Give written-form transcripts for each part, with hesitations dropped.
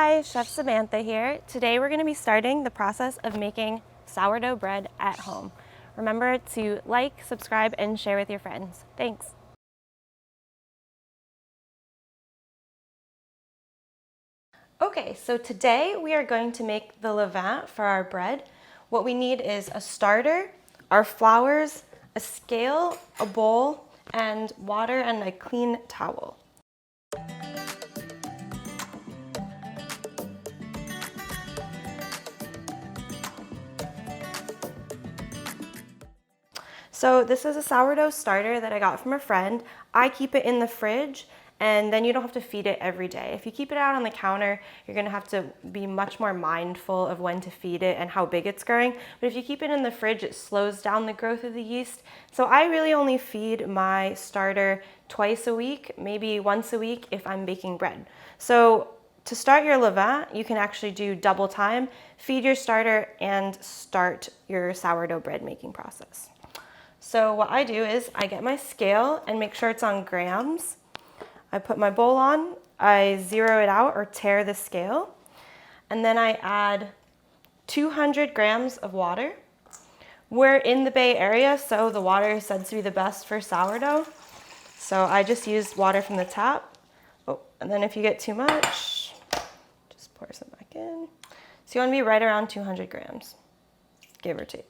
Hi, Chef Samantha here. Today we're going to be starting the process of making sourdough bread at home. Remember to like, subscribe, and share with your friends. Thanks. Okay, so today we are going to make the levain for our bread. What we need is a starter, our flours, a scale, a bowl, and water and a clean towel. So this is a sourdough starter that I got from a friend. I keep it in the fridge and then you don't have to feed it every day. If you keep it out on the counter, you're gonna have to be much more mindful of when to feed it and how big it's growing. But if you keep it in the fridge, it slows down the growth of the yeast. So I really only feed my starter twice a week, maybe once a week if I'm baking bread. So to start your levain, you can actually do double time, feed your starter and start your sourdough bread making process. So what I do is I get my scale and make sure it's on grams. I put my bowl on, I zero it out or tear the scale, and then I add 200 grams of water. We're in the Bay Area, so the water is said to be the best for sourdough. So I just used water from the tap. Oh, and then if you get too much, just pour some back in. So you want to be right around 200 grams, give or take.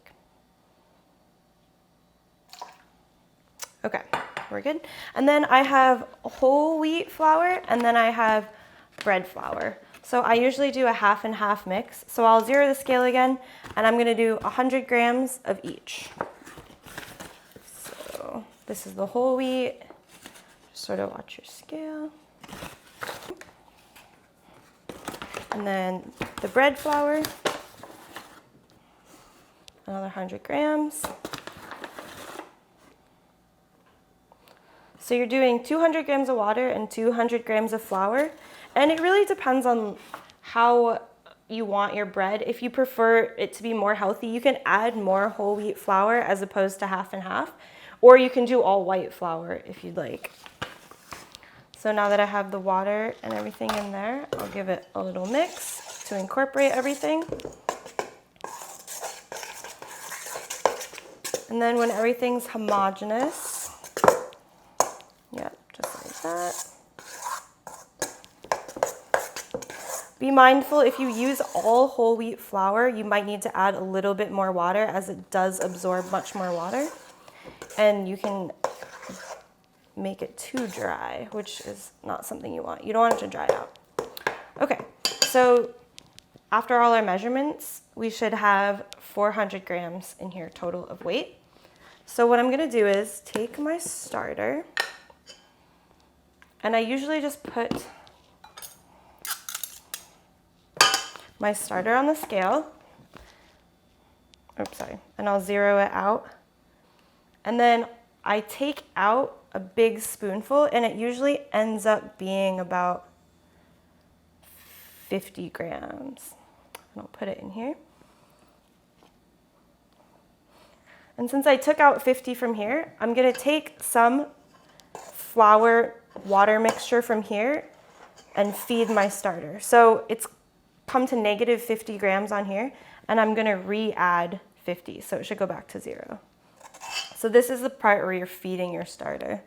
Okay, we're good. And then I have whole wheat flour and then I have bread flour. So I usually do a half and half mix. So I'll zero the scale again and I'm gonna do 100 grams of each. So this is the whole wheat. Just sort of watch your scale. And then the bread flour, another 100 grams. So you're doing 200 grams of water and 200 grams of flour. And it really depends on how you want your bread. If you prefer it to be more healthy, you can add more whole wheat flour as opposed to half and half. Or you can do all white flour if you'd like. So now that I have the water and everything in there, I'll give it a little mix to incorporate everything. And then when everything's homogeneous, just like that. Be mindful, if you use all whole wheat flour, you might need to add a little bit more water as it does absorb much more water. And you can make it too dry, which is not something you want. You don't want it to dry out. Okay, so after all our measurements, we should have 400 grams in here total of weight. So what I'm gonna do is take my starter, and I usually just put my starter on the scale. Oops, sorry. And I'll zero it out. And then I take out a big spoonful, and it usually ends up being about 50 grams. And I'll put it in here. And since I took out 50 from here, I'm gonna take some flour water mixture from here and feed my starter. So it's come to negative 50 grams on here, and I'm gonna re-add 50, so it should go back to 0. So this is the part where you're feeding your starter.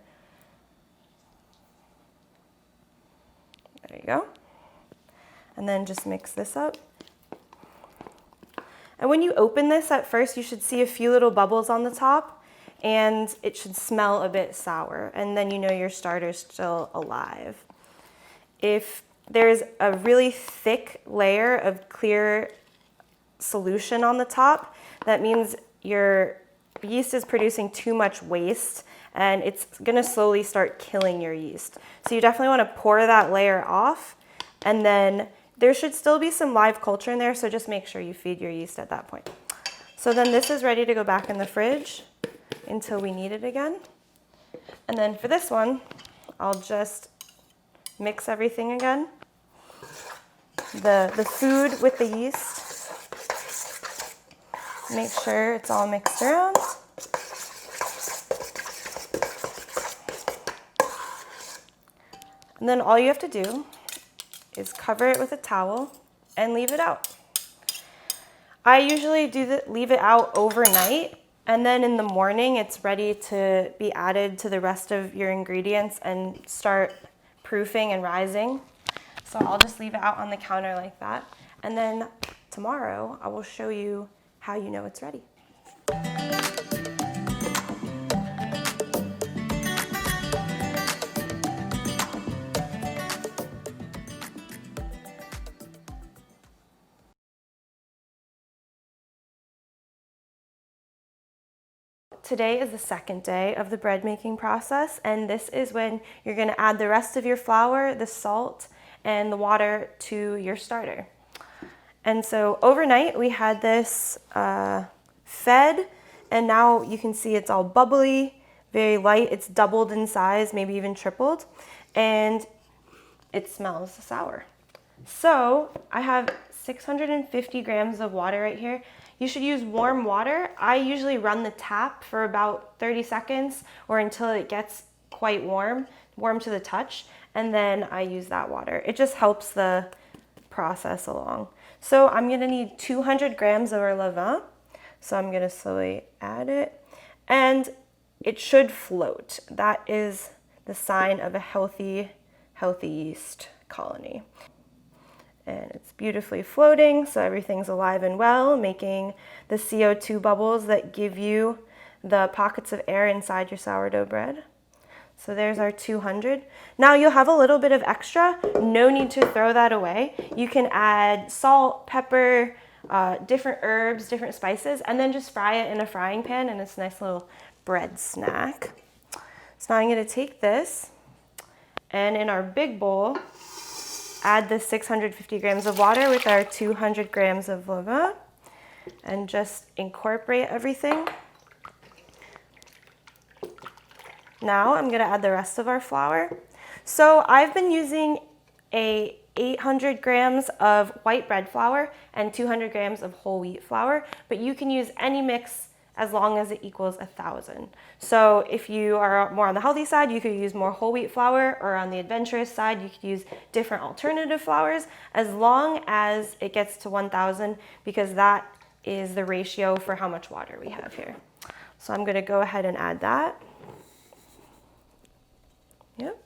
There you go. And then just mix this up. And when you open this at first, you should see a few little bubbles on the top, and it should smell a bit sour, and then you know your starter's still alive. If there's a really thick layer of clear solution on the top, that means your yeast is producing too much waste, and it's gonna slowly start killing your yeast. So you definitely wanna pour that layer off, and then there should still be some live culture in there, so just make sure you feed your yeast at that point. So then this is ready to go back in the fridge until we need it again. And then for this one, I'll just mix everything again. The food with the yeast. Make sure it's all mixed around. And then all you have to do is cover it with a towel and leave it out. I usually leave it out overnight, and then in the morning it's ready to be added to the rest of your ingredients and start proofing and rising. So I'll just leave it out on the counter like that. And then tomorrow I will show you how you know it's ready. Today is the second day of the bread making process, and this is when you're going to add the rest of your flour, the salt, and the water to your starter. And so overnight we had this fed, and now you can see it's all bubbly, very light. It's doubled in size, maybe even tripled, and it smells sour. So I have 650 grams of water right here. You should use warm water. I usually run the tap for about 30 seconds or until it gets quite warm to the touch, and then I use that water. It just helps the process along. So I'm gonna need 200 grams of our levain. So I'm gonna slowly add it, and it should float. That is the sign of a healthy yeast colony. And it's beautifully floating, so everything's alive and well, making the CO2 bubbles that give you the pockets of air inside your sourdough bread. So there's our 200. Now you'll have a little bit of extra. No need to throw that away. You can add salt, pepper, different herbs, different spices, and then just fry it in a frying pan, and it's a nice little bread snack. So now I'm gonna take this, and in our big bowl, add the 650 grams of water with our 200 grams of levain, and just incorporate everything. Now I'm gonna add the rest of our flour. So I've been using 800 grams of white bread flour and 200 grams of whole wheat flour, but you can use any mix as long as it equals 1,000. So if you are more on the healthy side, you could use more whole wheat flour, or on the adventurous side, you could use different alternative flours, as long as it gets to 1,000, because that is the ratio for how much water we have here. So I'm gonna go ahead and add that. Yep.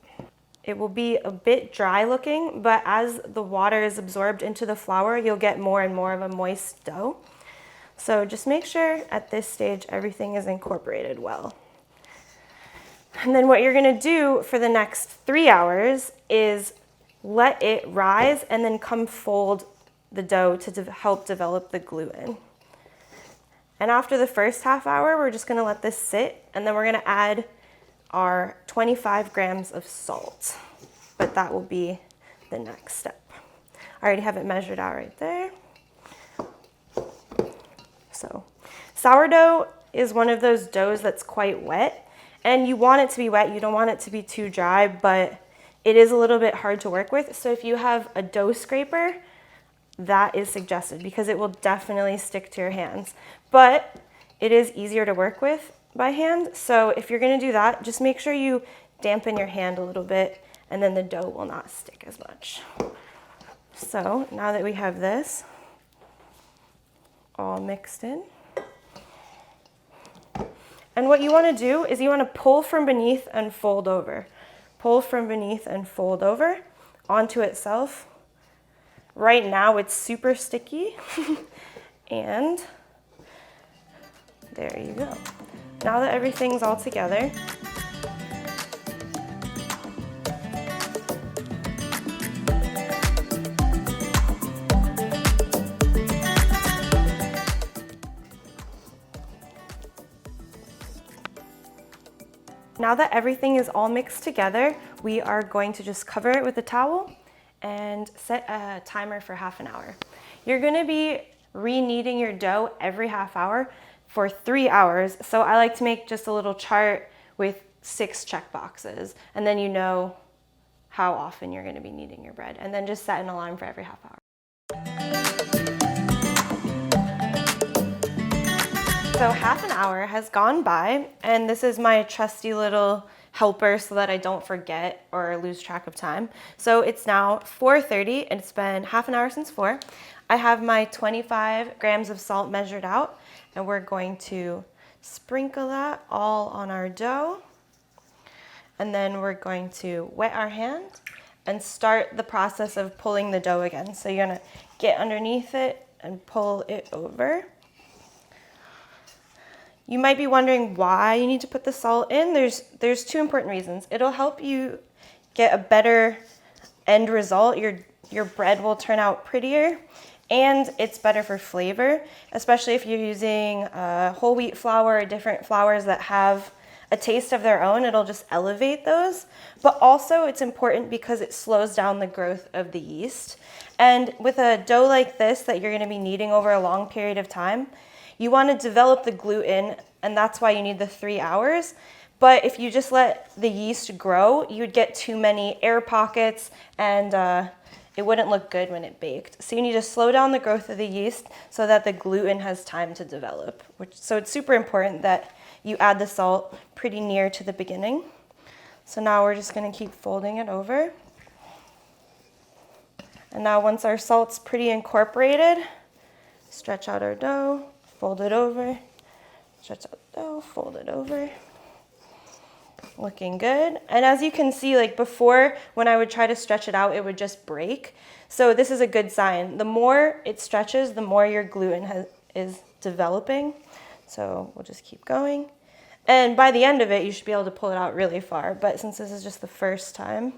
It will be a bit dry looking, but as the water is absorbed into the flour, you'll get more and more of a moist dough. So just make sure at this stage everything is incorporated well. And then what you're gonna do for the next 3 hours is let it rise and then come fold the dough to help develop the gluten. And after the first half hour, we're just gonna let this sit, and then we're gonna add our 25 grams of salt. But that will be the next step. I already have it measured out right there. So sourdough is one of those doughs that's quite wet, and you want it to be wet. You don't want it to be too dry, but it is a little bit hard to work with. So if you have a dough scraper, that is suggested, because it will definitely stick to your hands. But it is easier to work with by hand. So if you're gonna do that, just make sure you dampen your hand a little bit, and then the dough will not stick as much. So now that we have this all mixed in, and what you want to do is you want to pull from beneath and fold over. Pull from beneath and fold over onto itself. Right now it's super sticky and there you go. Now that everything's all together, now that everything is all mixed together, we are going to just cover it with a towel and set a timer for half an hour. You're gonna be re-kneading your dough every half hour for 3 hours. So I like to make just a little chart with 6 check boxes, and then you know how often you're gonna be kneading your bread, and then just set an alarm for every half hour. So half an hour has gone by, and this is my trusty little helper so that I don't forget or lose track of time. So it's now 4:30 and it's been half an hour since 4. I have my 25 grams of salt measured out, and we're going to sprinkle that all on our dough. And then we're going to wet our hand and start the process of pulling the dough again. So you're gonna get underneath it and pull it over. You might be wondering why you need to put the salt in. There's two important reasons. It'll help you get a better end result. Your bread will turn out prettier, and it's better for flavor, especially if you're using whole wheat flour or different flours that have a taste of their own. It'll just elevate those. But also it's important because it slows down the growth of the yeast. And with a dough like this that you're gonna be kneading over a long period of time, you wanna develop the gluten, and that's why you need the 3 hours. But if you just let the yeast grow, you would get too many air pockets, and it wouldn't look good when it baked. So you need to slow down the growth of the yeast so that the gluten has time to develop. So it's super important that you add the salt pretty near to the beginning. So now we're just gonna keep folding it over. And now once our salt's pretty incorporated, stretch out our dough, fold it over, stretch out the dough, fold it over. Looking good. And as you can see, like before, when I would try to stretch it out, it would just break. So this is a good sign. The more it stretches, the more your gluten is developing. So we'll just keep going. And by the end of it, you should be able to pull it out really far. But since this is just the first time,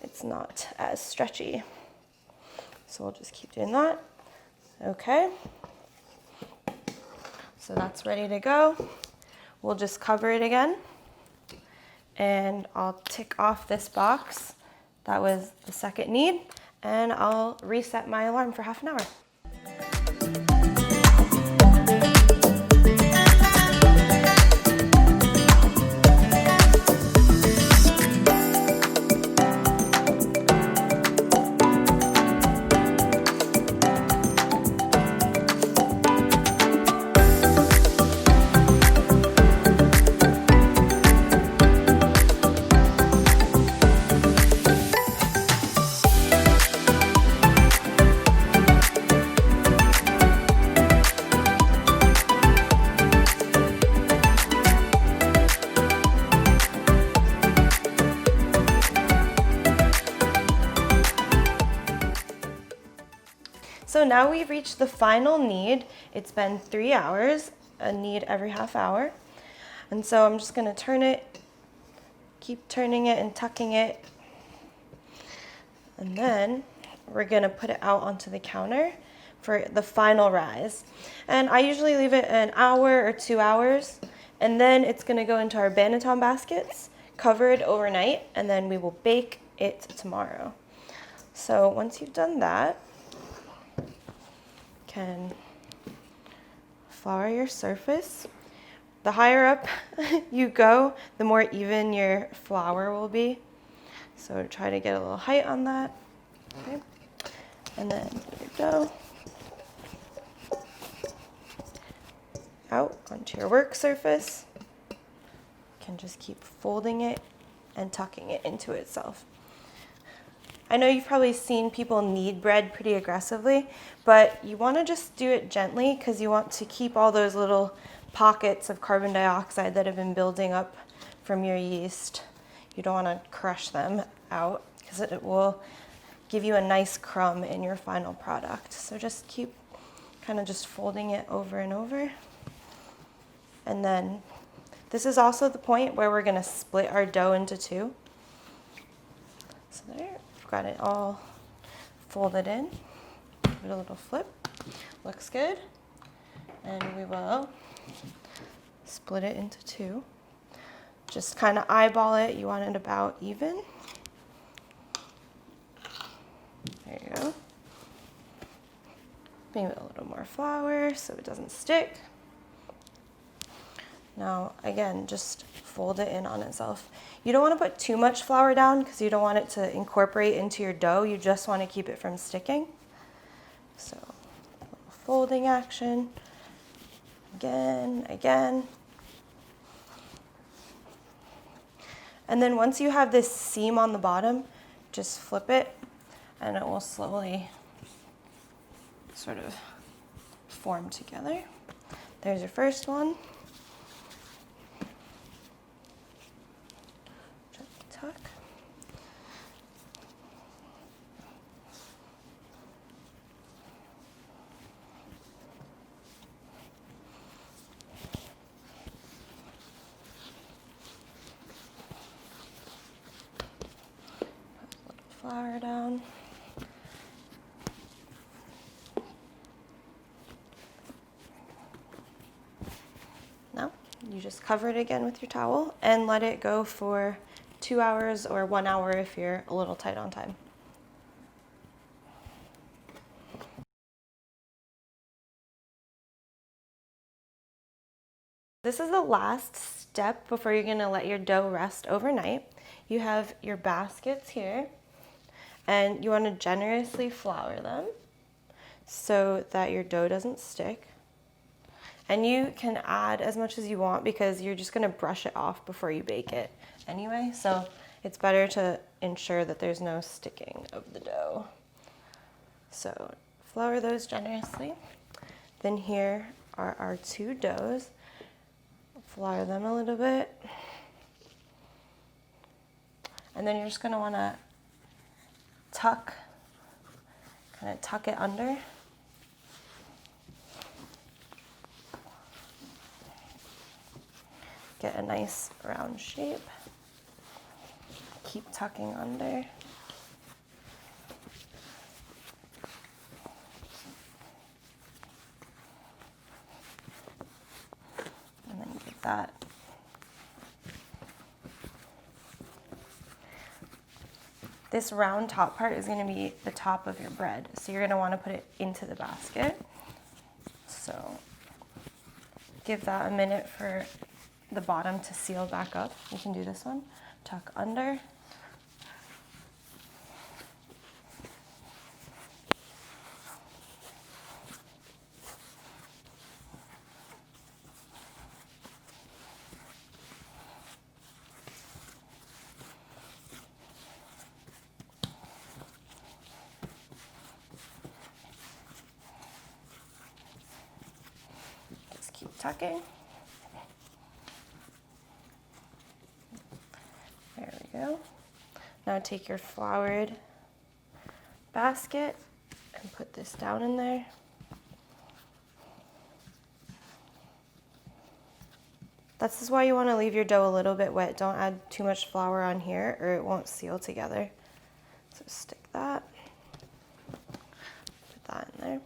it's not as stretchy. So we'll just keep doing that. Okay. So that's ready to go. We'll just cover it again. And I'll tick off this box. That was the second knead. And I'll reset my alarm for half an hour. So now we've reached the final knead. It's been 3 hours, a knead every half hour. And so I'm just gonna turn it, keep turning it and tucking it. And then we're gonna put it out onto the counter for the final rise. And I usually leave it an hour or 2 hours. And then it's gonna go into our banneton baskets, covered overnight, and then we will bake it tomorrow. So once you've done that, can flour your surface. The higher up you go, the more even your flour will be. So try to get a little height on that. Okay. And then your dough out onto your work surface. You can just keep folding it and tucking it into itself. I know you've probably seen people knead bread pretty aggressively, but you want to just do it gently because you want to keep all those little pockets of carbon dioxide that have been building up from your yeast. You don't want to crush them out because it will give you a nice crumb in your final product. So just keep kind of just folding it over and over. And then this is also the point where we're going to split our dough into two. So there. Got it all folded in. Give it a little flip. Looks good. And we will split it into two. Just kind of eyeball it. You want it about even. There you go. Maybe a little more flour so it doesn't stick. Now, again, just fold it in on itself. You don't want to put too much flour down because you don't want it to incorporate into your dough. You just want to keep it from sticking. So, a little folding action. Again. And then once you have this seam on the bottom, just flip it and it will slowly sort of form together. There's your first one. Tuck. Flour down. Now you just cover it again with your towel and let it go for 2 hours or 1 hour if you're a little tight on time. This is the last step before you're going to let your dough rest overnight. You have your baskets here, and you want to generously flour them so that your dough doesn't stick. And you can add as much as you want because you're just going to brush it off before you bake it anyway. So it's better to ensure that there's no sticking of the dough. So flour those generously. Then here are our two doughs. Flour them a little bit. And then you're just going to want to kind of tuck it under. Get a nice round shape. Keep tucking under. And then get that. This round top part is going to be the top of your bread. So you're going to want to put it into the basket. So give that a minute for the bottom to seal back up. You can do this one. Tuck under. Just keep tucking. There we go. Now take your floured basket and put this down in there. This is why you want to leave your dough a little bit wet. Don't add too much flour on here or it won't seal together. So stick that, put that in there.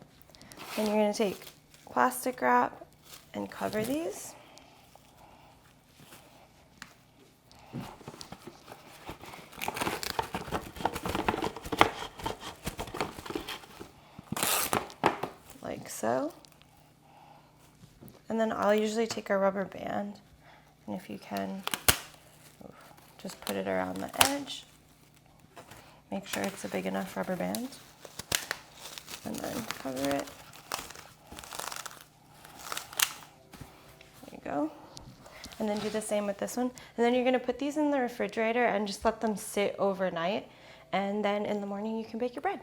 Then you're going to take plastic wrap and cover these. Like so. And then I'll usually take a rubber band, and if you can, just put it around the edge. Make sure it's a big enough rubber band, and then cover it. There you go. And then do the same with this one. And then you're going to put these in the refrigerator and just let them sit overnight, and then in the morning you can bake your bread.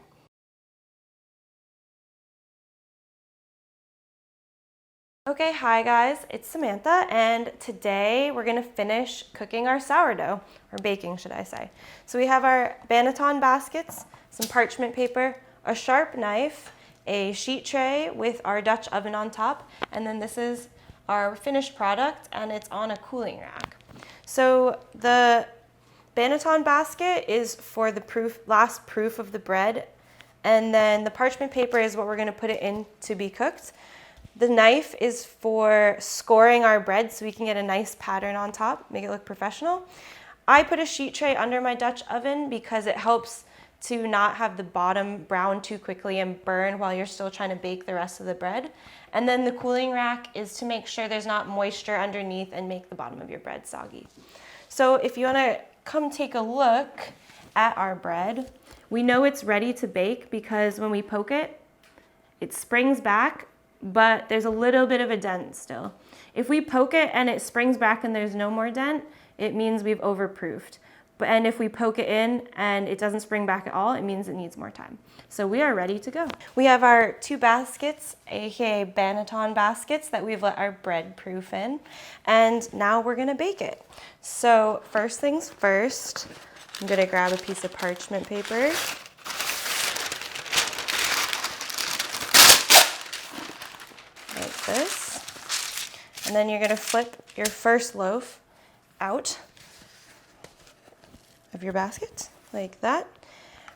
Okay, hi guys, it's Samantha, and today we're gonna finish cooking our sourdough, or baking should I say. So we have our banneton baskets, some parchment paper, a sharp knife, a sheet tray with our Dutch oven on top, and then this is our finished product, and it's on a cooling rack. So the banneton basket is for the last proof of the bread, and then the parchment paper is what we're gonna put it in to be cooked. The knife is for scoring our bread so we can get a nice pattern on top, make it look professional. I put a sheet tray under my Dutch oven because it helps to not have the bottom brown too quickly and burn while you're still trying to bake the rest of the bread. And then the cooling rack is to make sure there's not moisture underneath and make the bottom of your bread soggy. So if you want to come take a look at our bread, we know it's ready to bake because when we poke it, it springs back, but there's a little bit of a dent still. If we poke it and it springs back and there's no more dent, it means we've overproofed. And if we poke it in and it doesn't spring back at all, it means it needs more time. So we are ready to go. We have our 2 baskets, aka Banneton baskets, that we've let our bread proof in. And now we're gonna bake it. So first things first, I'm gonna grab a piece of parchment paper. Like this. And then you're gonna flip your first loaf out of your basket, like that.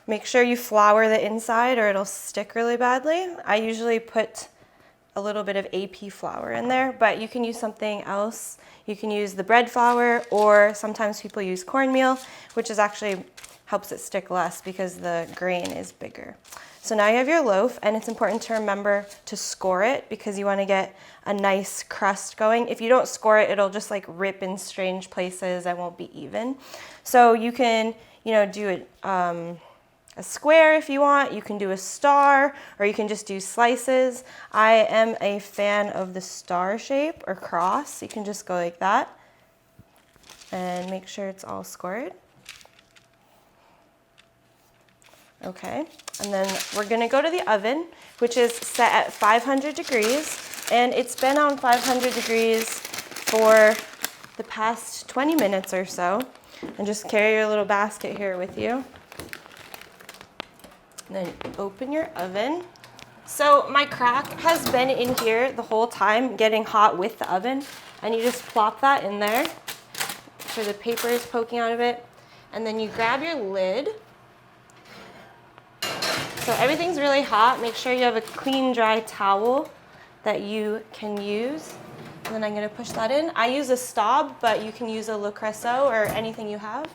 Make sure you flour the inside or it'll stick really badly. I usually put a little bit of AP flour in there, but you can use something else. You can use the bread flour, or sometimes people use cornmeal, which is actually helps it stick less because the grain is bigger. So now you have your loaf, and it's important to remember to score it because you want to get a nice crust going. If you don't score it, it'll just like rip in strange places and won't be even. So you can, do it a square if you want. You can do a star, or you can just do slices. I am a fan of the star shape or cross. You can just go like that and make sure it's all scored. Okay, and then we're gonna go to the oven, which is set at 500 degrees, and it's been on 500 degrees for the past 20 minutes or so. And just carry your little basket here with you. And then open your oven. So my crack has been in here the whole time, getting hot with the oven, and you just plop that in there. Make sure the paper is poking out of it, and then you grab your lid. So everything's really hot. Make sure you have a clean, dry towel that you can use. And then I'm gonna push that in. I use a Staub, but you can use a Le Creuset or anything you have.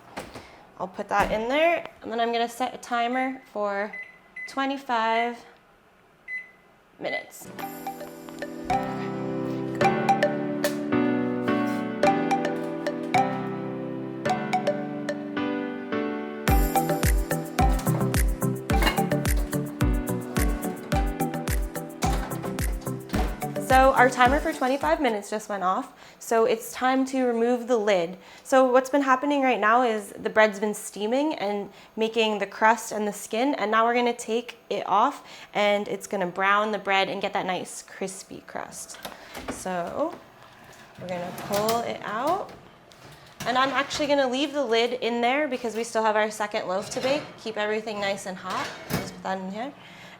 I'll put that in there, and then I'm gonna set a timer for 25 minutes. So our timer for 25 minutes just went off, so it's time to remove the lid. So what's been happening right now is the bread's been steaming and making the crust and the skin, and now we're gonna take it off and it's gonna brown the bread and get that nice crispy crust. So we're gonna pull it out, and I'm actually gonna leave the lid in there because we still have our second loaf to bake. Keep everything nice and hot. Just put that in here.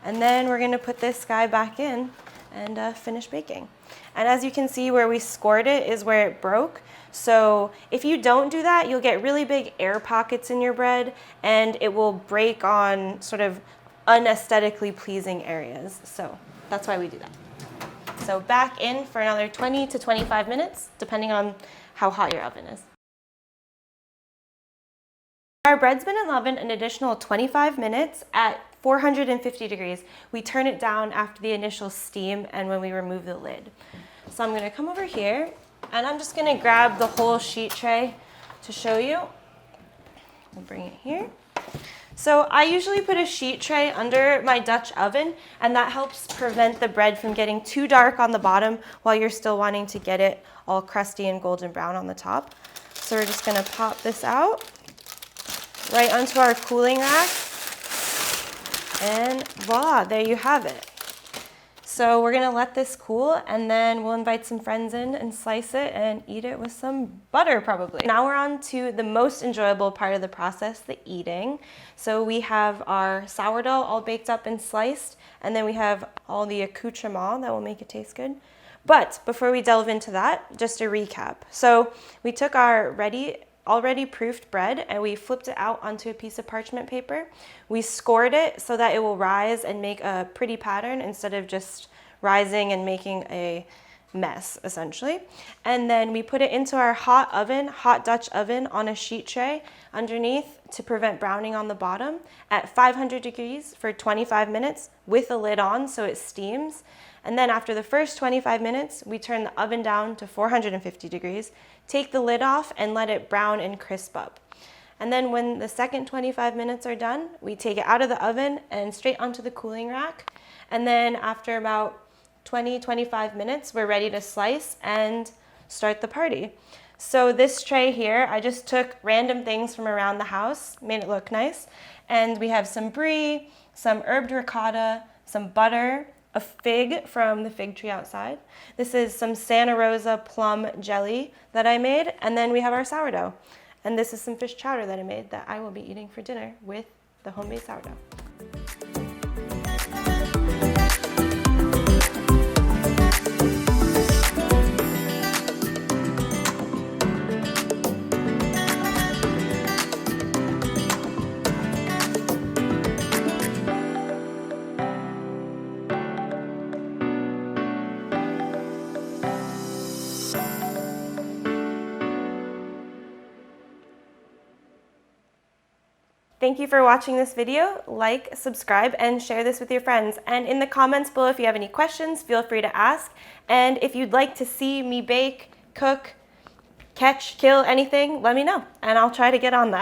And then we're gonna put this guy back in and finish baking. And as you can see, where we scored it is where it broke. So if you don't do that, you'll get really big air pockets in your bread, and it will break on sort of unaesthetically pleasing areas. So that's why we do that. So back in for another 20 to 25 minutes, depending on how hot your oven is. Our bread's been in the oven an additional 25 minutes at 450 degrees. We turn it down after the initial steam and when we remove the lid. So I'm gonna come over here, and I'm just gonna grab the whole sheet tray to show you. We'll bring it here. So I usually put a sheet tray under my Dutch oven, and that helps prevent the bread from getting too dark on the bottom while you're still wanting to get it all crusty and golden brown on the top. So we're just gonna pop this out right onto our cooling rack, and voila, there you have it. So we're gonna let this cool, and then we'll invite some friends in and slice it and eat it with some butter probably. Now we're on to the most enjoyable part of the process, the eating. So we have our sourdough all baked up and sliced, and then we have all the accoutrements that will make it taste good. But before we delve into that, just a recap. So we took our already proofed bread, and we flipped it out onto a piece of parchment paper. We scored it so that it will rise and make a pretty pattern instead of just rising and making a mess, essentially. And then we put it into our hot Dutch oven on a sheet tray underneath to prevent browning on the bottom at 500 degrees for 25 minutes with the lid on so it steams. And then after the first 25 minutes, we turn the oven down to 450 degrees, take the lid off, and let it brown and crisp up. And then when the second 25 minutes are done, we take it out of the oven and straight onto the cooling rack. And then after about 20-25 minutes, we're ready to slice and start the party. So this tray here, I just took random things from around the house, made it look nice. And we have some brie, some herbed ricotta, some butter, a fig from the fig tree outside. This is some Santa Rosa plum jelly that I made. And then we have our sourdough. And this is some fish chowder that I made that I will be eating for dinner with the homemade sourdough. Thank you for watching this video. Like, subscribe, and share this with your friends. And in the comments below, if you have any questions, feel free to ask. And if you'd like to see me bake, cook, catch, kill anything, let me know, and I'll try to get on that.